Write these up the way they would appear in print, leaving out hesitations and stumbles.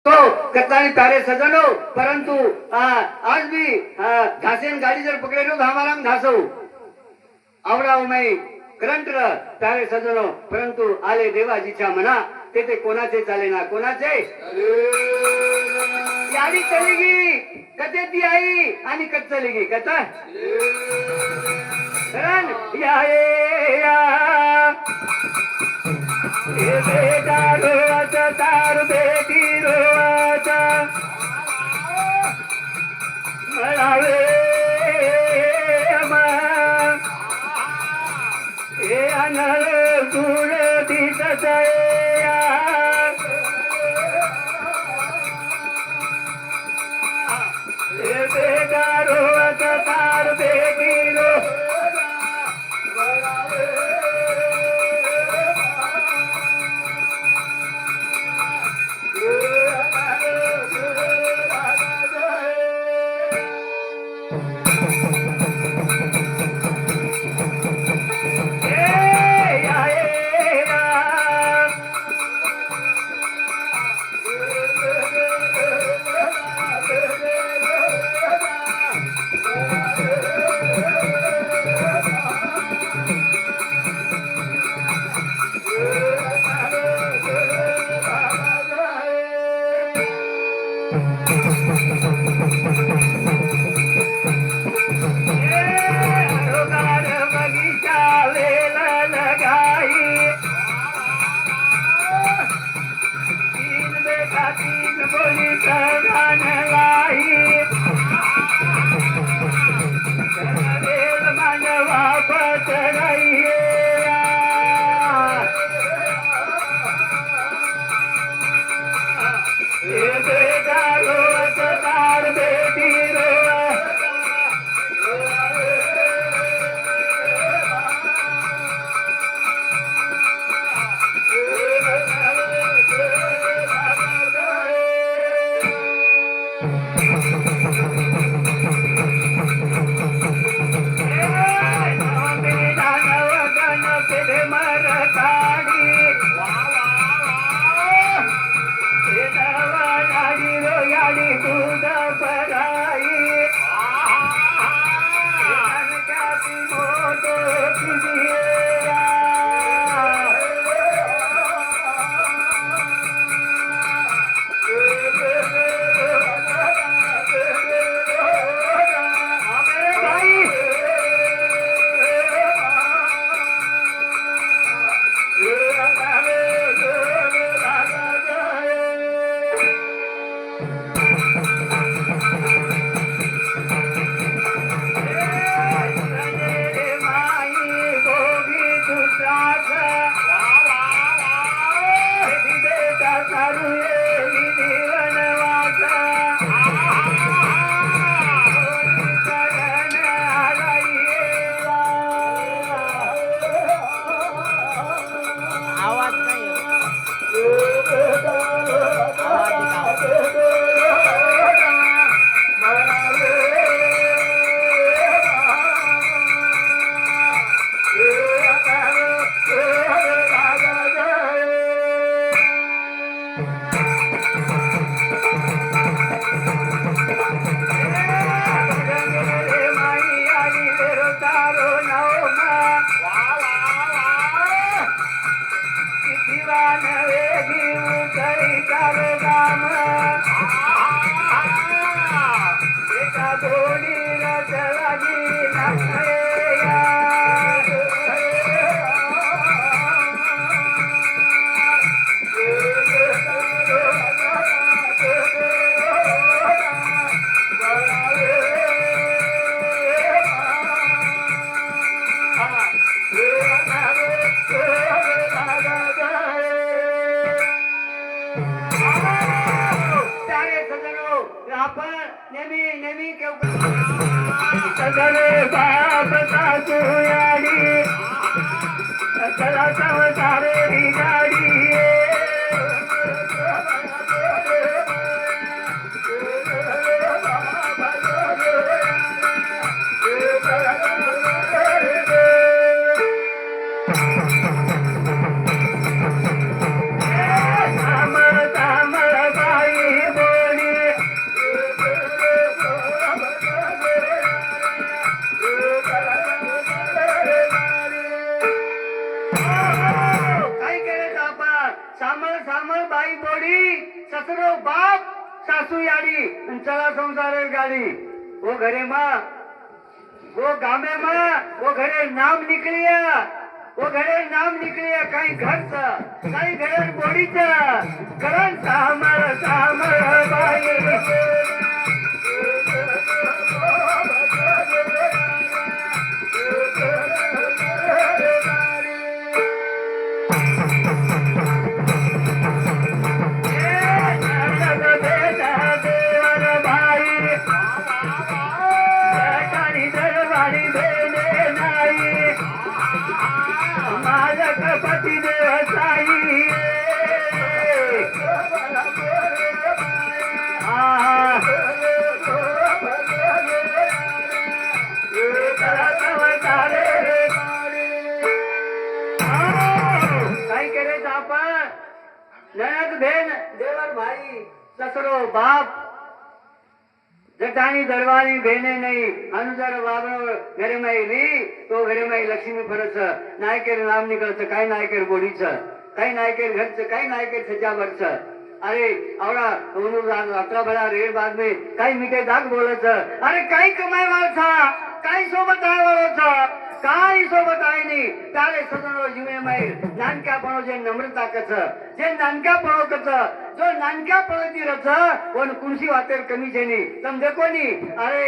तो कतलानी तारे सजनो परंतु आज भी घासेन गाड़ी जर पकड़े तो हमारा घासो आवडा उमय करंट तारे सजनो परंतु आले देवाजीच्या मना ते कोणाचे चाले ना कोणाचे यादी चलेगी कते ती आई आणि कत चलेगी कथा कारण या बेटा रोवाचा तार बेटी रोवाचा मळावे हे अनळ गुळ दिसत बेटा रोवाचा तार बेटी रो ससरो बाप सासू याडी चला संसार गाड़ी वो घरे माँ वो गामे माँ वो घरे नाम निकलिया वो घरे नाम निकलिया काही घरच काही घरे बोडीच करण सामर बाई ननद बहन देवर भाई ससरो बाप जटानी दरवानी बहने नहीं अनुजर बाबनो घरे में री तो घरे में लक्ष्मी फरच नायकेर नाम निकलच काय नायकेर बोडीच काय नायकेर घरच काय नायकेर सजावरच अरे आवडा अकरा बड़ा रेड बाद में काही मीठे दाग बोलच अरे काही कमाय वाळचा काही सोबत आहे वाळचा काही सोबत आहे नहीं तारे सजनो जीवे में नानक्यापणो जे नम्रता कच जे नानक्यापणो कच जो नानक्यापणो रच कोण कुणसी वातेर कमी छे नी तम देखो नी अरे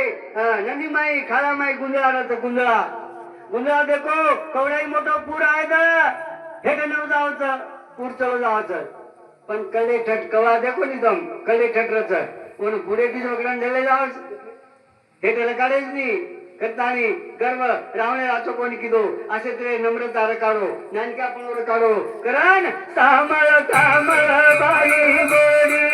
नंदी माई खाला माई गुंजळा रच गुंजळा गुंजळा देखो कवडाई मोठो पूर आहे द हेड नव जावच पूर चलो जावच पण कले ठट कवा देखो नी तम कले ठट रच कोण पुढे ती जोगडन ढले जावच हेडला काढेच नी करतानी गर्व रावणे राचो कोणी किदो असे तरे नम्रता रकाडो नानक्यापणो रकाडो करण सामळ बाई गोडी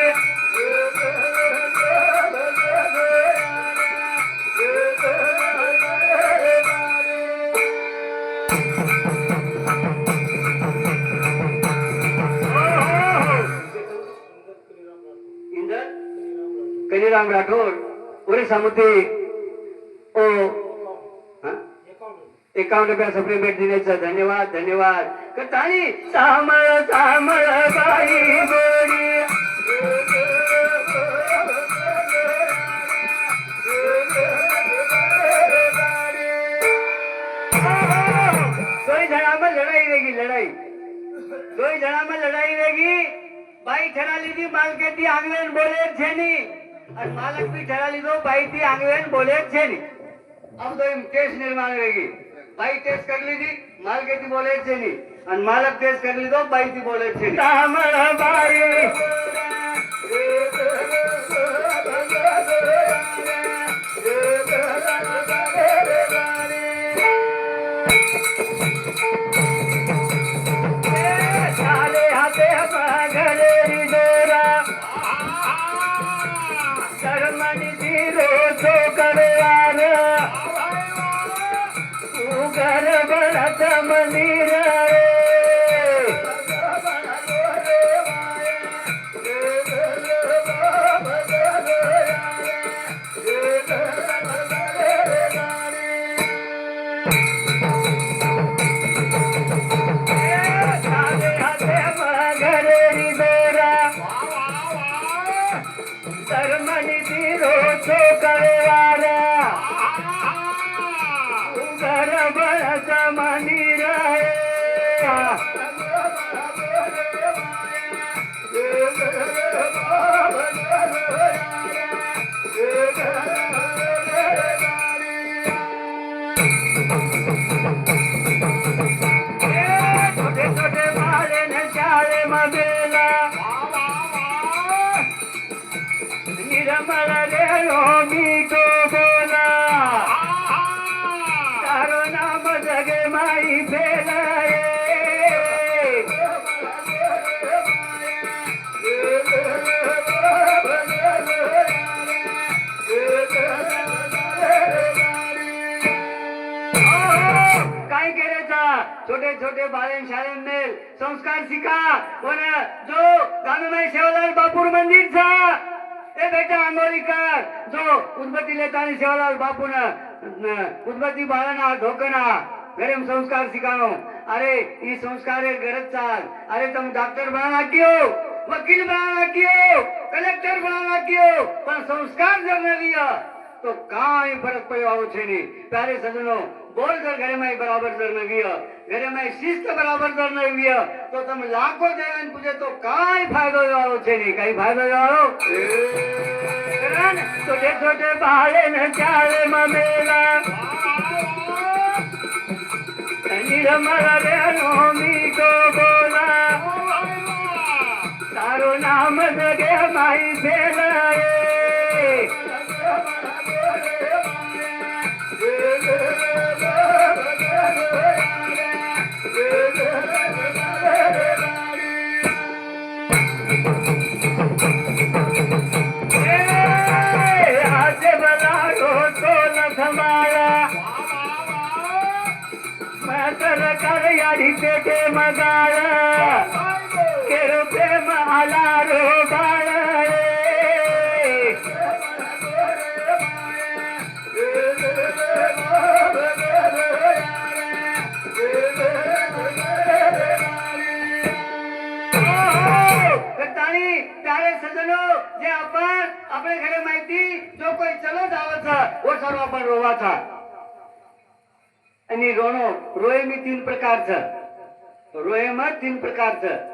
इंदर कलीराम राठोड ओरे सामुते ओ ₹51 सप्रे भेट देण्याचा धन्यवाद धन्यवाद कथानी सामळ बाई गोडी दोई जणा में लड़ाई रहेगी लड़ाई दोई जणा में लड़ाई रहेगी बाई ठरा लीधी मालके ती आंगवेन बोले छेनी और मालक भी ठरा लीधो बाई ती आंगवेन बोले छेनी अब तो टेस्ट निर्माण रहेगी बाई टेस्ट कर ली थी माल के थी बोले थे नहीं और मालक टेस्ट कर ली तो बाई थी बोले थे छोटे छोटे बालन शाले में संस्कार सीखा और जो गांव में सेवालाल बापुर मंदिर था ए बेटा आंगोली कर जो उद्बत्ती लेता नहीं सेवालाल बापू ने उद्बत्ती बालना ढोकना घरे में संस्कार सिखानो अरे ये संस्कार है गरज चाल अरे तुम डॉक्टर बना क्यों वकील बनाना कियो कलेक्टर बनाना कियो पण संस्कार जर न लिया तो काई फर्क पड़े वालो छे नहीं। प्यारे सजनो बोल कर घरे में बराबर जर न विया घरे में शिस्त बराबर जर न विया तो तुम लाखों देवन पूछे तो काई फायदो वालो छे नहीं। काई फायदो वालो छोटे छोटे बाले न चाले ममेला निर्मल बेनो मीठो बोला तारो नाम जगे माई बेलाए आज बना तो न समाया कर यारी पेटे मगाया केरो प्रेम आला रो बाळे प्यारे सजनो जे आपण आपल्या घरे माहिती जो कोई चलो जावाचा वो सर्व आपण रोवाचा आणि रोनो रोय मी तीन प्रकारचं रोय मग तीन प्रकारचं